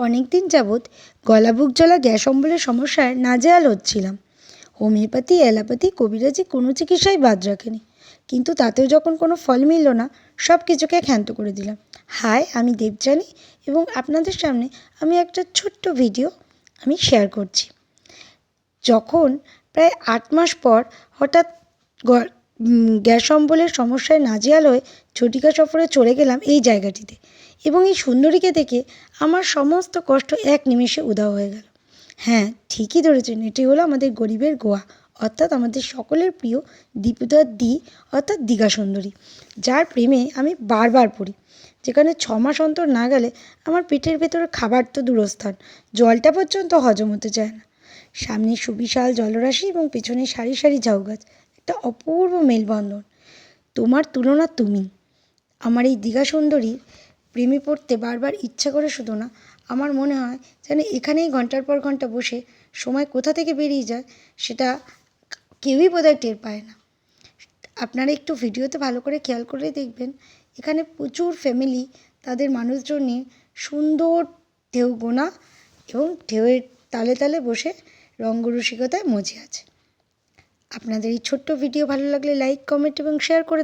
অনেক দিন যাবৎ গলা বুক জ্বলা গ্যাস অম্বলের সমস্যায় নাজেহাল হচ্ছিলাম। হোমিওপ্যাথি, অ্যালোপ্যাথি, কবিরাজি কোনো চিকিৎসাই বাদ রাখেনি, কিন্তু তাতেও যখন কোনো ফল মিলল না, সব কিছুকে ক্ষান্ত করে দিলাম। হাই, আমি দেবযানী এবং আপনাদের সামনে আমি একটা ছোট্ট ভিডিও শেয়ার করছি। যখন প্রায় 8 মাস পর হঠাৎ গ্যাস অম্বলের সমস্যায় নাজেহাল হয়ে ঝটিকা সফরে চলে গেলাম এই জায়গাটিতে, এবং এই সুন্দরীকে দেখে আমার সমস্ত কষ্ট এক নিমেষে উধাও হয়ে গেল। হ্যাঁ, ঠিকই ধরেছেন, এটি হলো আমাদের গরিবের গোয়া, অর্থাৎ আমাদের সকলের প্রিয় দীপুদার দি, অর্থাৎ দীঘা সুন্দরী, যার প্রেমে আমি বারবার পড়ি। যেখানে 6 মাস অন্তর না গেলে আমার পেটের ভেতরে খাবার তো দূরস্থান, জলটা পর্যন্ত হজম হতে চায় না। সামনে সুবিশাল জলরাশি এবং পেছনে সারি সারি ঝাউ গাছ, একটা অপূর্ব মেলবন্ধন। তোমার তুলনা তুমি। আমার এই দীঘা সুন্দরীর প্রেমে পড়তে বারবার ইচ্ছা করে শুধু না, আমার মনে হয় যেন এখানেই ঘন্টার পর ঘন্টা বসে সময় কোথা থেকে বেরিয়ে যায় সেটা কেউই বোধহয় টের পায় না। আপনারা একটু ভিডিওতে ভালো করে খেয়াল করে দেখবেন, এখানে প্রচুর ফ্যামিলি তাদের মানুষজন নিয়ে সুন্দর ঢেউ গোনা এবং ঢেউয়ের তালে তালে বসে রঙ্গরসিকতায় মজে আছে। আপনাদের এই ছোট্ট ভিডিও ভালো লাগলে লাইক, কমেন্ট এবং শেয়ার করে